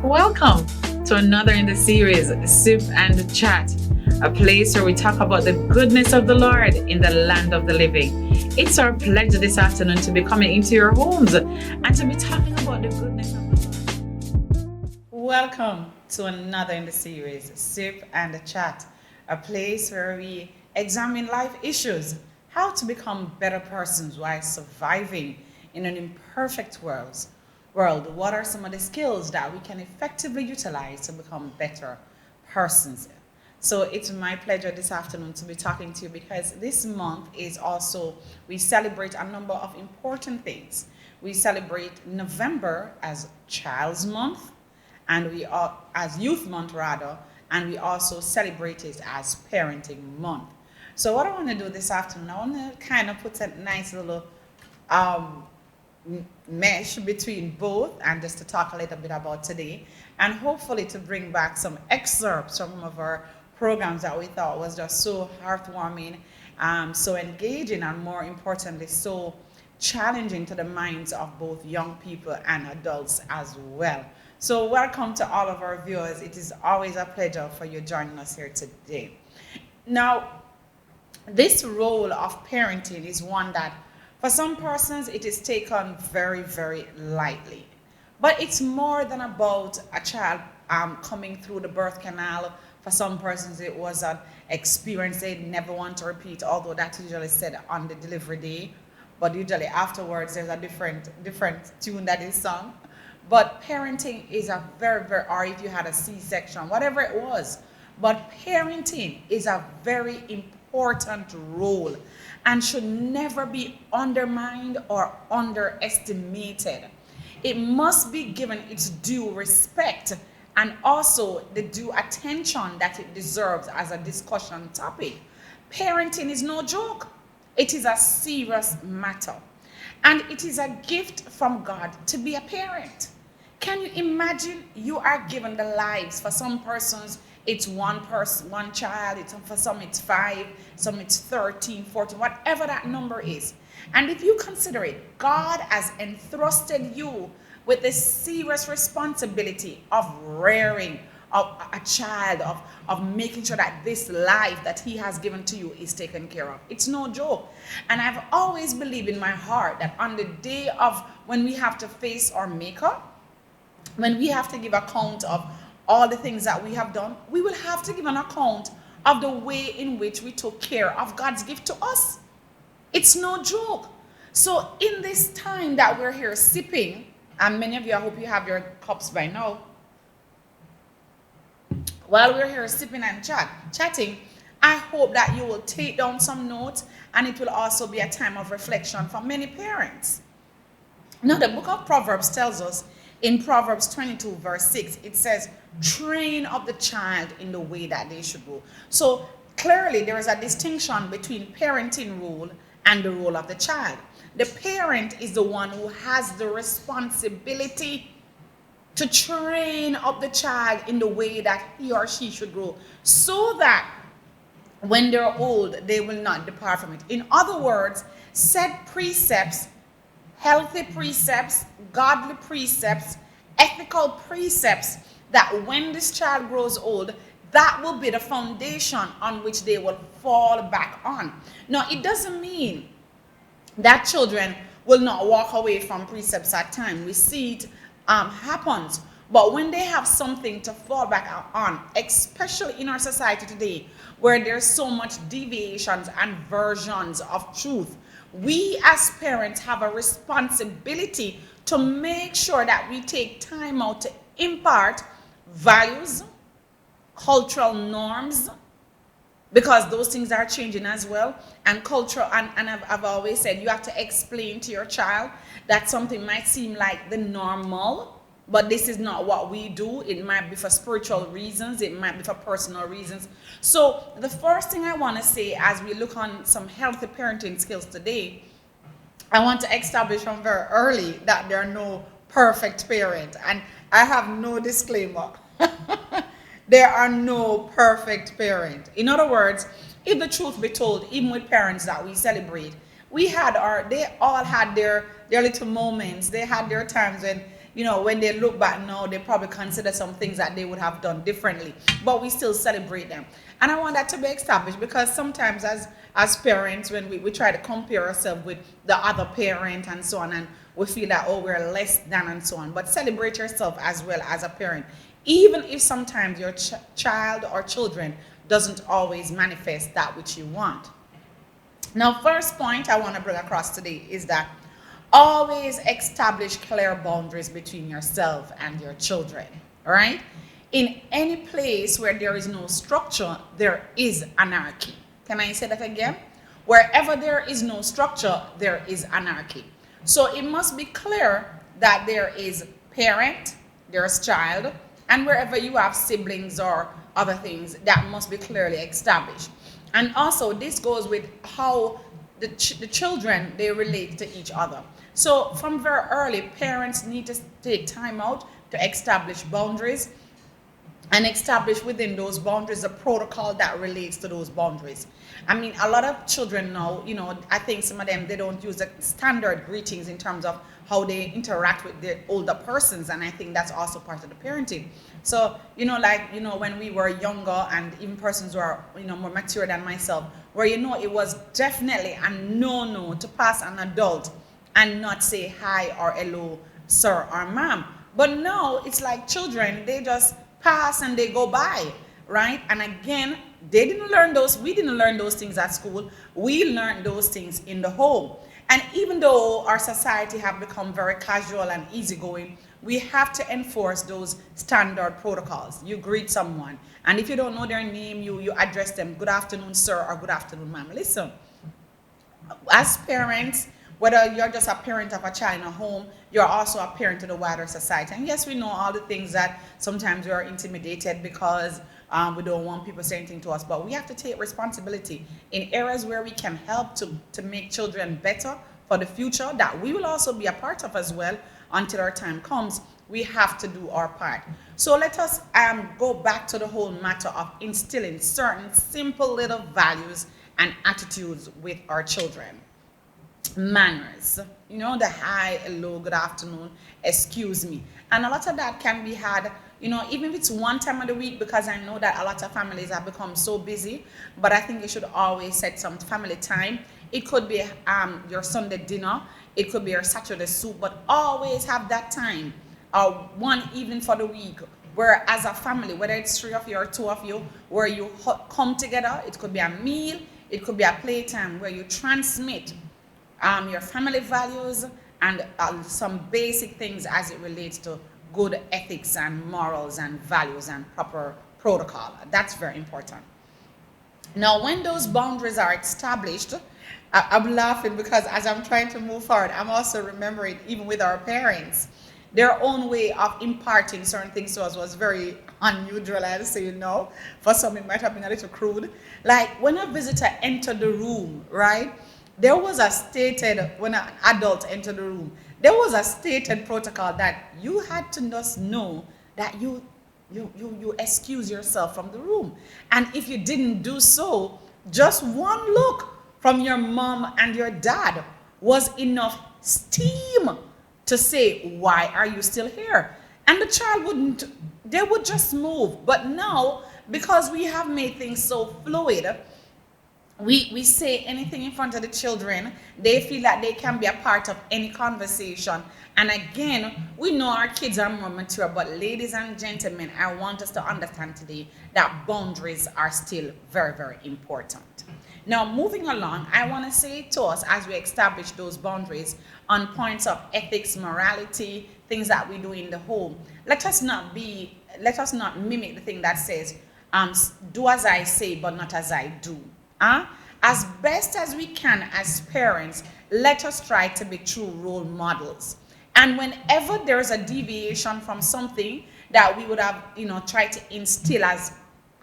Welcome to another in the series, Sip and Chat, a place where we talk about the goodness of the Lord in the land of the living. It's our pleasure this afternoon to be coming into your homes and to be talking about the goodness of the Lord. Welcome to another in the series, Sip and Chat, a place where we examine life issues, how to become better persons while surviving in an imperfect world. What are some of the skills that we can effectively utilize to become better persons? So it's my pleasure this afternoon to be talking to you because this month is also, we celebrate a number of important things. We celebrate November as Child's Month, and we are as Youth Month rather, and we also celebrate it as Parenting Month. So what I want to do this afternoon, I want to kind of put a nice little um, mesh between both and just to talk a little bit about today and hopefully to bring back some excerpts from some of our programs that we thought was just so heartwarming, so engaging, and more importantly, so challenging to the minds of both young people and adults as well. So welcome to all of our viewers. It is always a pleasure for you joining us here today. Now, this role of parenting is one that for some persons it is taken very, very lightly. But it's more than about a child coming through the birth canal. For some persons it was an experience they never want to repeat, although that's usually said on the delivery day. But usually afterwards there's a different tune that is sung. But parenting is a very, very, or if you had a C-section, whatever it was. But parenting is a very important role and should never be undermined or underestimated. It must be given its due respect and also the due attention that it deserves as a discussion topic. Parenting is no joke. It is a serious matter. And it is a gift from God to be a parent. Can you imagine you are given the lives? For some persons, it's one person, one child. For some, it's 5. Some, it's 13, 14, whatever that number is. And if you consider it, God has entrusted you with the serious responsibility of rearing a child, of making sure that this life that He has given to you is taken care of. It's no joke. And I've always believed in my heart that on the day of when we have to face our Maker, when we have to give account of all the things that we have done, we will have to give an account of the way in which we took care of God's gift to us. It's no joke. So in this time that we're here sipping, and many of you, I hope you have your cups by now, while we're here sipping and chatting, I hope that you will take down some notes, and it will also be a time of reflection for many parents. Now, the book of Proverbs tells us in Proverbs 22 verse 6, it says, train up the child in the way that they should go. So clearly there is a distinction between parenting role and the role of the child. The parent is the one who has the responsibility to train up the child in the way that he or she should grow, so that when they're old, they will not depart from it. In other words, set precepts, healthy precepts, godly precepts, ethical precepts, that when this child grows old, that will be the foundation on which they will fall back on. Now, it doesn't mean that children will not walk away from precepts at times. We see it happens. But when they have something to fall back on, especially in our society today, where there's so much deviations and versions of truth, we as parents have a responsibility to make sure that we take time out to impart values, cultural norms, because those things are changing as well, and cultural, and I've always said you have to explain to your child that something might seem like the normal, but this is not what we do. It might be for spiritual reasons, it might be for personal reasons. So the first thing I want to say as we look on some healthy parenting skills today, I want to establish from very early that there are no perfect parents, and I have no disclaimer. There are no perfect parents. In other words, if the truth be told, even with parents that we celebrate, they all had their little moments. They had their times when when they look back now, they probably consider some things that they would have done differently, but we still celebrate them. And I want that to be established, because sometimes as parents, when we try to compare ourselves with the other parent and so on, and we feel that, oh, we're less than and so on. But celebrate yourself as well as a parent, even if sometimes your child or children doesn't always manifest that which you want. Now, first point I want to bring across today is that always establish clear boundaries between yourself and your children. All right? In any place where there is no structure, there is anarchy. Can I say that again? Wherever there is no structure, there is anarchy. So it must be clear that there is parent, there's child, and wherever you have siblings or other things, that must be clearly established. And also, this goes with how the children, they relate to each other. So from very early, parents need to take time out to establish boundaries, and establish within those boundaries a protocol that relates to those boundaries. I mean, a lot of children now, I think some of them, they don't use the standard greetings in terms of how they interact with their older persons, and I think that's also part of the parenting. So, when we were younger, and even persons who are, more mature than myself, where, it was definitely a no to pass an adult and not say hi or hello, sir or ma'am. But now it's like children, they just pass and they go by, right? And again, we didn't learn those things at school. We learned those things in the home. And even though our society have become very casual and easygoing, we have to enforce those standard protocols. You greet someone, and if you don't know their name, you address them, good afternoon, sir, or good afternoon, ma'am. Listen, as parents, whether you're just a parent of a child in a home, you're also a parent to the wider society. And yes, we know all the things that sometimes we are intimidated because we don't want people saying things to us, but we have to take responsibility in areas where we can help to make children better for the future, that we will also be a part of as well until our time comes. We have to do our part. So let us go back to the whole matter of instilling certain simple little values and attitudes with our children. Manners, the hi, hello, good afternoon, excuse me, and a lot of that can be had, even if it's one time of the week, because I know that a lot of families have become so busy, but I think you should always set some family time. It could be your Sunday dinner, it could be your Saturday soup, but always have that time, one evening for the week, where as a family, whether it's 3 of you or 2 of you, where you come together. It could be a meal, it could be a playtime, where you transmit your family values and some basic things as it relates to good ethics and morals and values and proper protocol. That's very important. Now, when those boundaries are established, I'm laughing because as I'm trying to move forward, I'm also remembering, even with our parents, their own way of imparting certain things to us was very unusual, I'd say, for some it might have been a little crude. Like when a visitor entered the room, right? There was a stated, when an adult entered the room, there was a stated protocol that you had to just know that you excuse yourself from the room. And if you didn't do so, just one look from your mom and your dad was enough steam to say, why are you still here? And the child they would just move. But now, because we have made things so fluid, we say anything in front of the children. They feel that they can be a part of any conversation. And again, we know our kids are more mature, but ladies and gentlemen, I want us to understand today that boundaries are still very, very important. Now, moving along, I want to say to us, as we establish those boundaries on points of ethics, morality, things that we do in the home, let us not mimic the thing that says, do as I say, but not as I do. As best as we can as parents, let us try to be true role models. And whenever there is a deviation from something that we would have, tried to instill as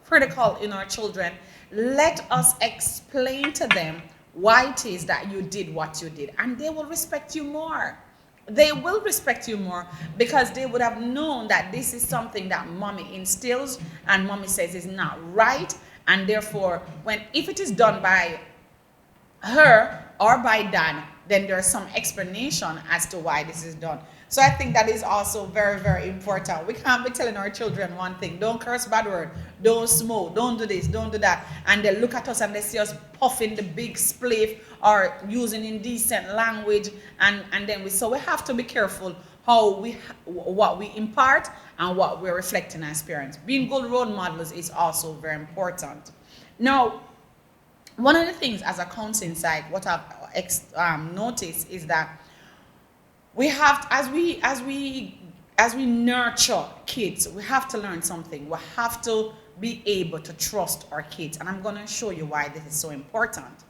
critical in our children, let us explain to them why it is that you did what you did, and they will respect you more. They will respect you more because they would have known that this is something that mommy instills and mommy says is not right. And therefore, if it is done by her or by dad, then there's some explanation as to why this is done. So I think that is also very, very important. We can't be telling our children one thing: don't curse bad word, don't smoke, don't do this, don't do that, and they look at us and they see us puffing the big spliff or using indecent language, and then we have to be careful how what we impart and what we're reflecting as parents. Being good role models is also very important. Now, one of the things as a counseling side, what I've noticed is that we have, as we nurture kids, we have to learn something. We have to be able to trust our kids, and I'm going to show you why this is so important.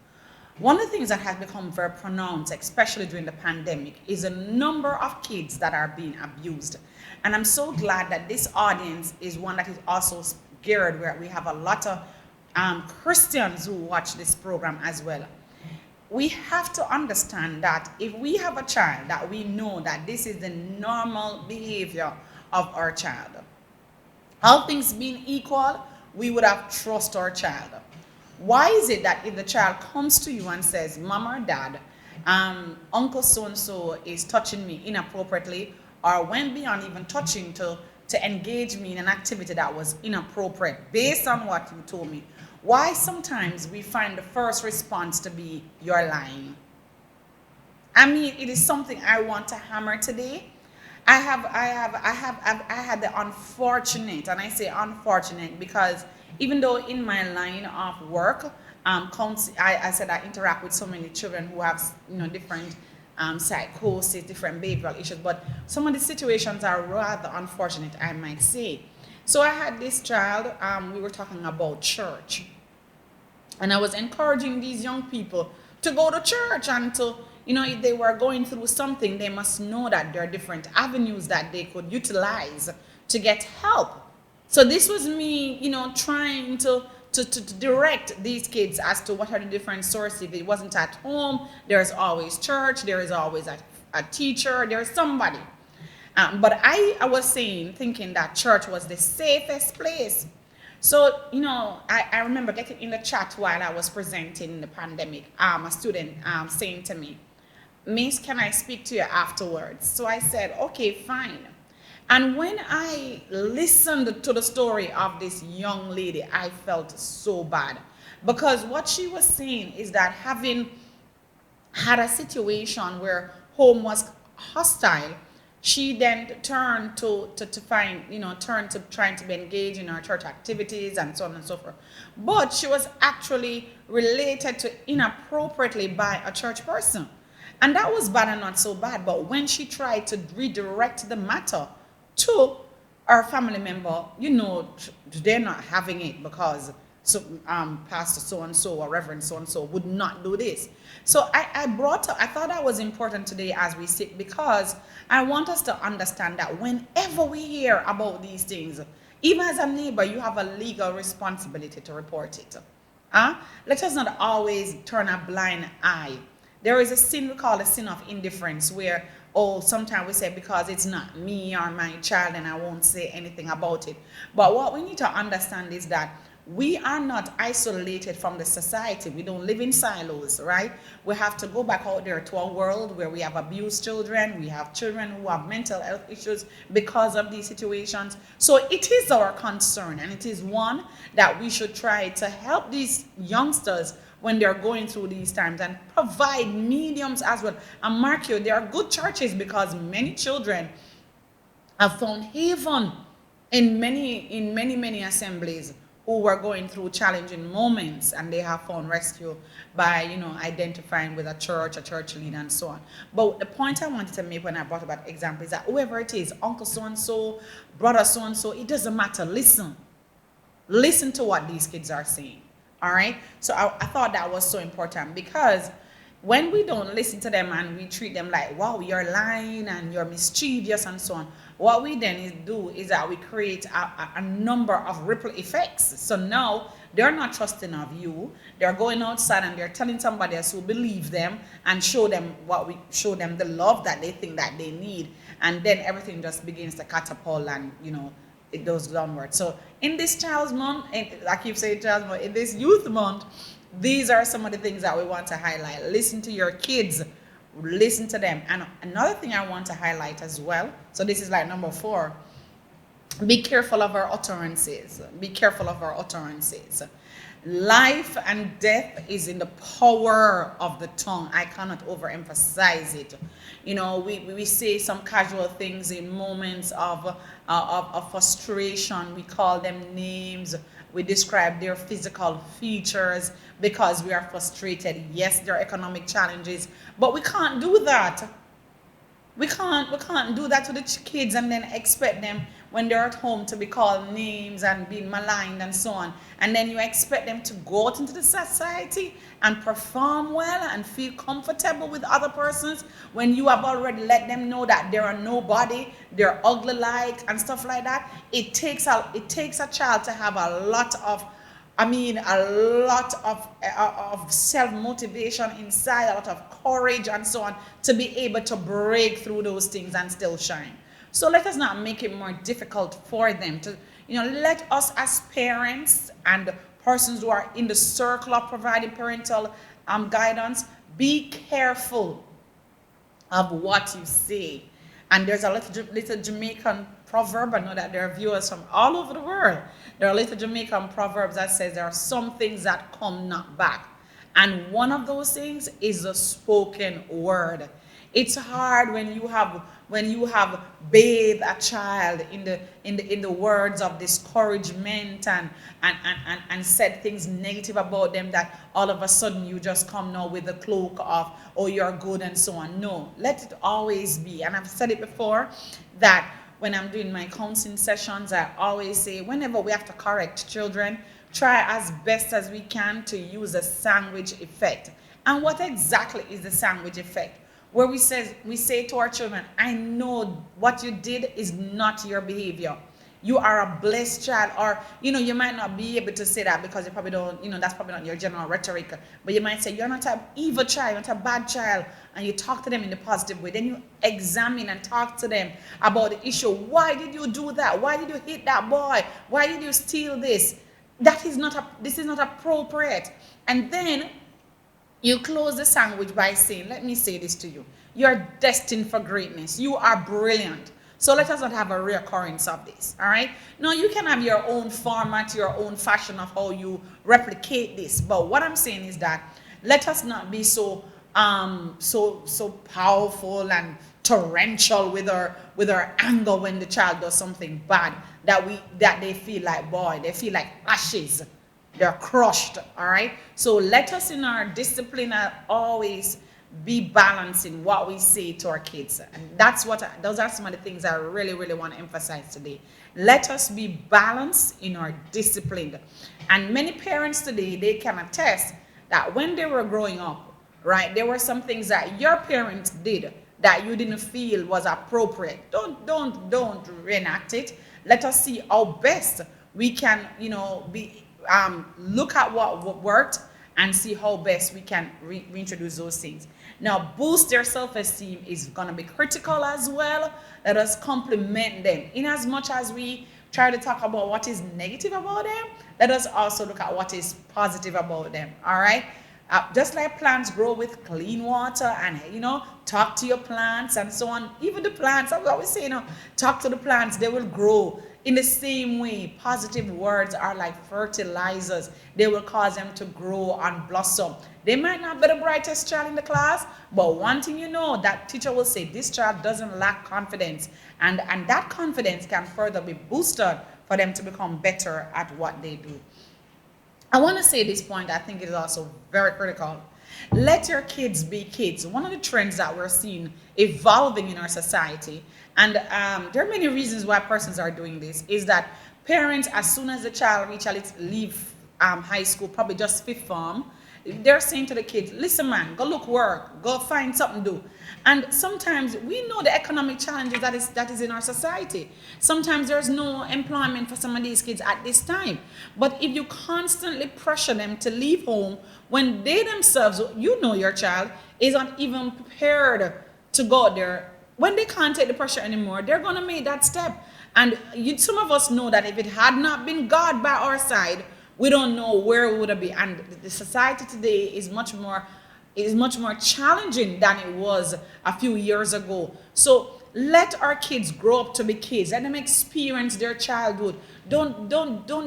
One of the things that has become very pronounced, especially during the pandemic, is a number of kids that are being abused. And I'm so glad that this audience is one that is also geared where we have a lot of Christians who watch this program as well. We have to understand that if we have a child that we know that this is the normal behavior of our child, all things being equal, we would have trust our child. Why is it that if the child comes to you and says, Mom or Dad, Uncle so-and-so is touching me inappropriately, or went beyond even touching to engage me in an activity that was inappropriate based on what you told me, why sometimes we find the first response to be, you're lying? I mean, it is something I want to hammer today. I had the unfortunate, and I say unfortunate because even though in my line of work, I said I interact with so many children who have different psychosis, different behavioral issues, but some of the situations are rather unfortunate, I might say. So I had this child, we were talking about church, and I was encouraging these young people to go to church and to, if they were going through something, they must know that there are different avenues that they could utilize to get help. So this was me, trying to direct these kids as to what are the different sources. If it wasn't at home, there's always church, there is always a teacher, there's somebody. But I was thinking that church was the safest place. So, I remember getting in the chat while I was presenting in the pandemic, a student saying to me, Miss, can I speak to you afterwards? So I said, okay, fine. And when I listened to the story of this young lady, I felt so bad. Because what she was saying is that having had a situation where home was hostile, she then turned to trying to be engaged in her church activities and so on and so forth. But she was actually related to inappropriately by a church person. And that was bad and not so bad. But when she tried to redirect the matter to our family member, they're not having it because pastor so-and-so or reverend so-and-so would not do this. So I thought that was important today as we sit, because I want us to understand that whenever we hear about these things, even as a neighbor, you have a legal responsibility to report it. Let us not always turn a blind eye. There is a sin we call the sin of indifference, where sometimes we say, because it's not me or my child, and I won't say anything about it. But what we need to understand is that we are not isolated from the society. We don't live in silos, right? We have to go back out there to a world where we have abused children. We have children who have mental health issues because of these situations. So it is our concern, and it is one that we should try to help these youngsters when they're going through these times, and provide mediums as well. And mark you, there are good churches, because many children have found haven in many assemblies who were going through challenging moments, and they have found rescue by identifying with a church leader and so on. But the point I wanted to make when I brought about example is that whoever it is, uncle so-and-so, brother so-and-so, it doesn't matter. Listen to what these kids are saying. All right. So I thought that was so important, because when we don't listen to them and we treat them like, wow, you're lying and you're mischievous and so on, what we then do is that we create a number of ripple effects. So now they're not trusting of you. They're going outside and they're telling somebody else who believe them and show them the love that they think that they need. And then everything just begins to catapult, and it goes downward. So in this Child's Month, I keep saying Child's Month, in this Youth Month, these are some of the things that we want to highlight. Listen to your kids. listen to them. And another thing I want to highlight as well, so this is like number 4, be careful of our utterances. Be careful of our utterances. Life and death is in the power of the tongue. I cannot overemphasize it. You know, we say some casual things in moments of frustration. We call them names. We describe their physical features because we are frustrated. Yes, there are economic challenges, but we can't do that. We can't do that to the kids and then expect them when they're at home to be called names and being maligned and so on, and then you expect them to go out into the society and perform well and feel comfortable with other persons when you have already let them know that they are nobody, they're ugly like and stuff like that. It takes a child to have a lot of, a lot of self-motivation inside, a lot of courage and so on, to be able to break through those things and still shine. So let us not make it more difficult for them to, let us as parents and persons who are in the circle of providing parental guidance, be careful of what you say. And there's a little Jamaican proverb. I know that there are viewers from all over the world. There are little Jamaican proverbs that says there are some things that come not back. And one of those things is the spoken word. It's hard when you have bathed a child in the words of discouragement and said things negative about them, that all of a sudden you just come now with the cloak of, oh, you're good and so on. No, let it always be. And I've said it before that when I'm doing my counseling sessions, I always say whenever we have to correct children, try as best as we can to use a sandwich effect. And what exactly is the sandwich effect? Where we say to our children, I know what you did is not your behavior. You are a blessed child. Or, you might not be able to say that because you probably don't, that's probably not your general rhetoric. But you might say, you're not an evil child, you're not a bad child. And you talk to them in the positive way. Then you examine and talk to them about the issue. Why did you do that? Why did you hit that boy? Why did you steal this? This is not appropriate. And then you close the sandwich by saying, let me say this to you. You're destined for greatness. You are brilliant. So let us not have a reoccurrence of this. All right. Now you can have your own format, your own fashion of how you replicate this. But what I'm saying is that let us not be so powerful and torrential with our anger when the child does something bad, that they feel like ashes. They're crushed. All right. So let us in our discipline always be balancing what we say to our kids. And those are some of the things I really, really want to emphasize today. Let us be balanced in our discipline. And many parents today, they can attest that when they were growing up, right, there were some things that your parents did that you didn't feel was appropriate. Don't reenact it. Let us see how best we can, look at what worked and see how best we can reintroduce those things. Now, boost their self-esteem is going to be critical as well. Let us compliment them. In as much as we try to talk about what is negative about them, let us also look at what is positive about them. All right? Just like plants grow with clean water and, talk to your plants and so on. Even the plants, I always say, talk to the plants, they will grow. In the same way, positive words are like fertilizers. They will cause them to grow and blossom. They might not be the brightest child in the class, but one thing that teacher will say, this child doesn't lack confidence. And that confidence can further be boosted for them to become better at what they do. I want to say this point, I think it is also very critical. Let your kids be kids. One of the trends that we're seeing evolving in our society, and there are many reasons why persons are doing this, is that parents, as soon as the child leave high school, probably just fifth form, they're saying to the kids, listen man, go look work, go find something to do. And sometimes we know the economic challenges that is in our society. Sometimes there's no employment for some of these kids at this time. But if you constantly pressure them to leave home when they themselves, your child is not even prepared to go there, when they can't take the pressure anymore, they're going to make that step. And some of us know that if it had not been God by our side, we don't know where we would have been. And the society today is much more It is much more challenging than it was a few years ago. So let our kids grow up to be kids. Let them experience their childhood. Don't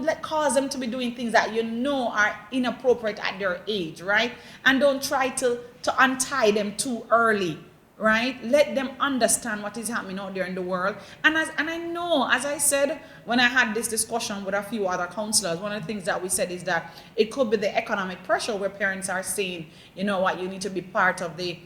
let cause them to be doing things that you know are inappropriate at their age, right? And don't try to untie them too early, right? Let them understand what is happening out there in the world. And I know, as I said, when I had this discussion with a few other counselors, one of the things that we said is that it could be the economic pressure where parents are saying, you know what, you need to be part of the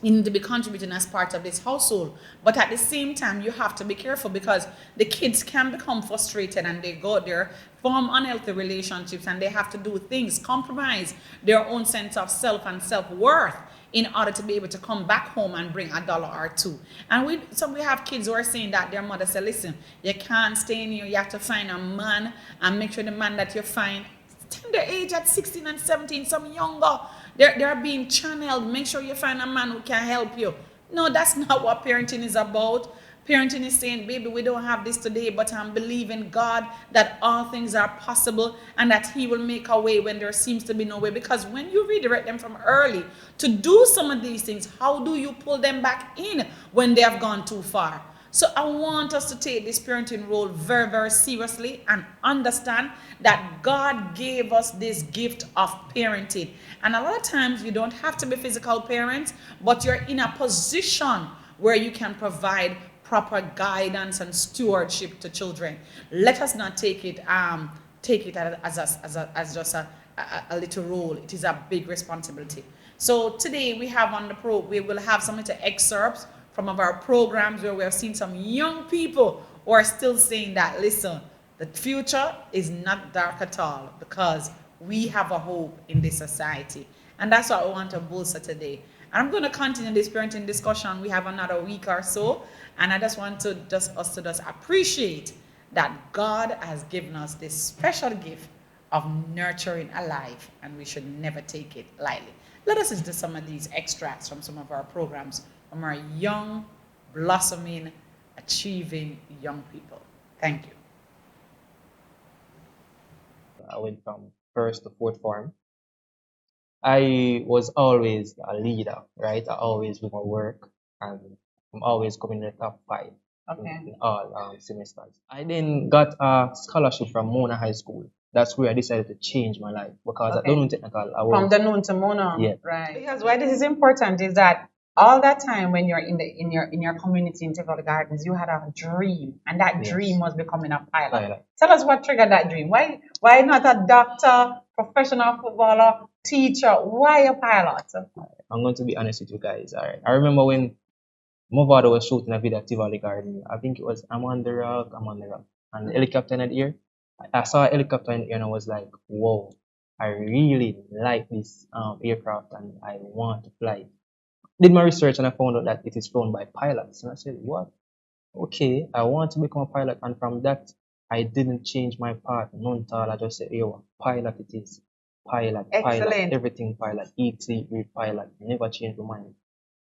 you need to be contributing as part of this household. But at the same time, you have to be careful because the kids can become frustrated and they go there, form unhealthy relationships, and they have to do things, compromise their own sense of self and self-worth in order to be able to come back home and bring a dollar or two. And we have kids who are saying that their mother said, listen, you can't stay in here, you have to find a man and make sure the man that you find tender age at 16 and 17, some younger. They're being channeled. Make sure you find a man who can help you. No, that's not what parenting is about. Parenting is saying, baby, we don't have this today, but I'm believing God that all things are possible and that He will make a way when there seems to be no way. Because when you redirect them from early to do some of these things, how do you pull them back in when they have gone too far? So I want us to take this parenting role very, very seriously and understand that God gave us this gift of parenting. And a lot of times you don't have to be physical parents, but you're in a position where you can provide proper guidance and stewardship to children. Let us not take it as just a little role. It is a big responsibility. So today we will have some little excerpts from of our programs where we have seen some young people who are still saying that, listen, the future is not dark at all because we have a hope in this society. And that's what I want to bolster today. And I'm going to continue this parenting discussion. We have another week or so. And I just want to us to appreciate that God has given us this special gift of nurturing a life, and we should never take it lightly. Let us listen to some of these extracts from some of our programs from our young, blossoming, achieving young people. Thank you. I went from first to fourth form. I was always a leader, right? I always do my work, and I'm always coming in the top five in all semesters. I then got a scholarship from Mona High School. That's where I decided to change my life because at Donovan Technical, I was From the noon to Mona. yeah, Right. Because why this is important is that all that time when you're in your community in Technical Gardens, you had a dream, and that yes, dream was becoming a pilot. pilot. Tell us what triggered that dream. Why not a doctor, professional footballer, teacher? Why a pilot? I'm going to be honest with you guys. All right. I remember when my father was shooting a video at Tivoli Garden. I think it was I'm on the rock. And the helicopter in the air. I saw a helicopter in the air and I was like, whoa, I really like this aircraft and I want to fly it. Did my research and I found out that it is flown by pilots. And I said, what? Okay, I want to become a pilot. And from that, I didn't change my path. None at all. I just said, yo, pilot it is. Pilot, Excellent. everything pilot. Eat, sleep, read, pilot. Never change my mind.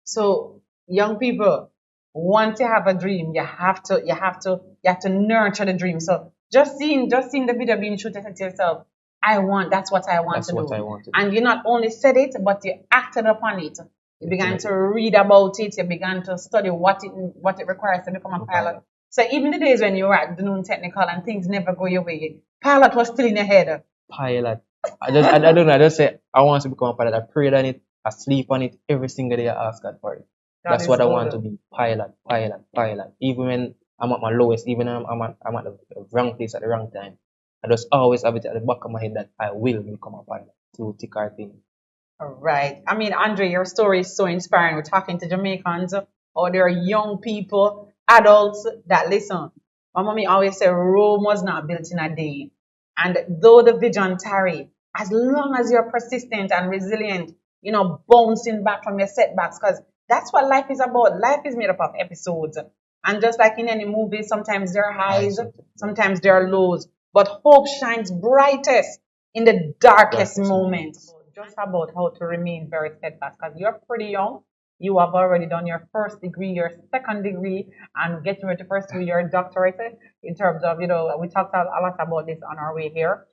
So young people, once you have a dream, you have to nurture the dream. So just seeing the video being shot, you said to yourself, that's what I want That's to what do. I want to do. And you not only said it, but you acted upon it. You began to read about it. You began to study what it requires to become a pilot. So even the days when you were at the noon technical and things never go your way, pilot was still in your head. Pilot. I don't know. I just say I want to become a pilot. I prayed on it. I sleep on it every single day. I ask God for it. That's what I want to be. Pilot, pilot, pilot. Even when I'm at my lowest, even when I'm at the wrong place at the wrong time, I just always have it at the back of my head that I will become a pilot through thick or thin. All right. I mean, Andre, your story is so inspiring. We're talking to Jamaicans, or there are young people, adults that listen. My mommy always said Rome was not built in a day. And though the vision tarry, as long as you're persistent and resilient, bouncing back from your setbacks, because that's what life is about. Life is made up of episodes. And just like in any movie, sometimes there are highs, sometimes there are lows. But hope shines brightest in the darkest moments. Just about how to remain very steadfast, because you're pretty young. You have already done your first degree, your second degree, and getting ready to pursue your doctorate. In terms of, we talked a lot about this on our way here.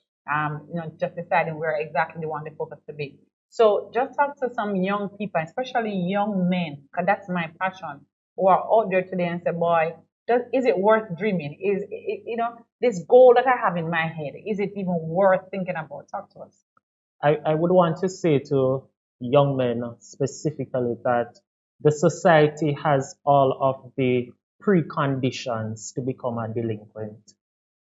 Just deciding where exactly we want the focus to be. So just talk to some young people, especially young men, because that's my passion, who are out there today and say, boy, is it worth dreaming? This goal that I have in my head, is it even worth thinking about? Talk to us. I would want to say to young men specifically that the society has all of the preconditions to become a delinquent.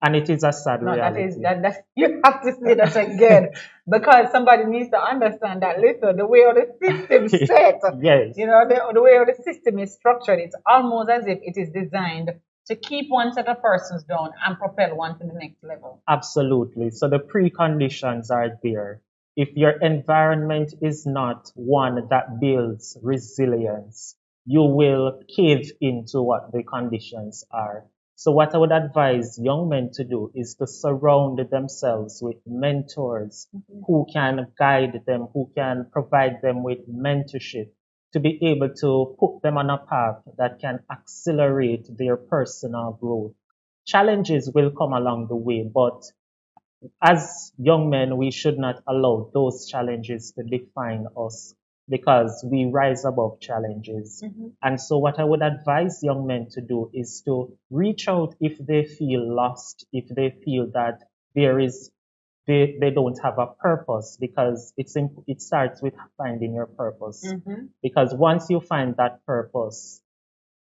And it is a sad No, that is reality. that you have to say that again because somebody needs to understand that listen, the way the system set, Yes, the way the system is structured, it's almost as if it is designed to keep one set of persons down and propel one to the next level. absolutely. So the preconditions are there. If your environment is not one that builds resilience, you will cave into what the conditions are. So what I would advise young men to do is to surround themselves with mentors who can guide them, who can provide them with mentorship to be able to put them on a path that can accelerate their personal growth. Challenges will come along the way, but as young men, we should not allow those challenges to define us because we rise above challenges. And so, what I would advise young men to do is to reach out if they feel lost, if they feel that there is they don't have a purpose because it starts with finding your purpose. Because once you find that purpose,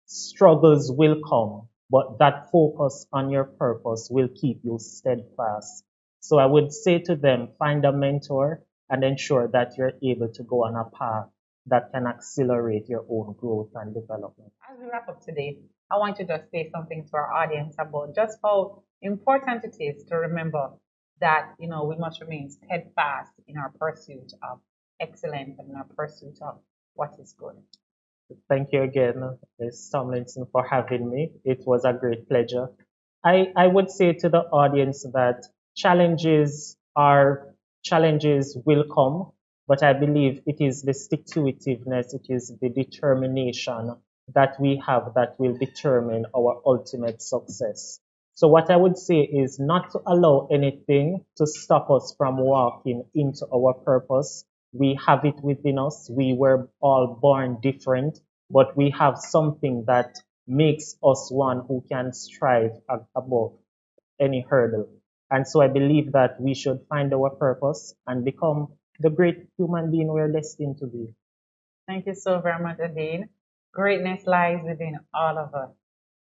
struggles will come, but that focus on your purpose will keep you steadfast. So I would say to them, find a mentor and ensure that you're able to go on a path that can accelerate your own growth and development. As we wrap up today, I want to just say something to our audience about just how important it is to remember that we must remain steadfast in our pursuit of excellence and in our pursuit of what is good. Thank you again, Ms. Tomlinson, for having me. It was a great pleasure. I would say to the audience that challenges will come, but I believe it is the stick to itiveness, it is the determination that we have that will determine our ultimate success. So what I would say is not to allow anything to stop us from walking into our purpose. We have it within us. We were all born different, but we have something that makes us one who can strive above any hurdle. And so I believe that we should find our purpose and become the great human being we're destined to be. Thank you so very much, Adine. Greatness lies within all of us.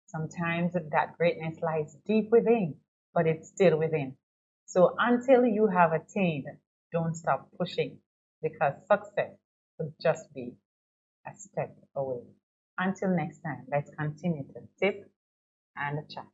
Sometimes that greatness lies deep within, but it's still within. So until you have attained, don't stop pushing because success could just be a step away. Until next time, let's continue to tip and chat.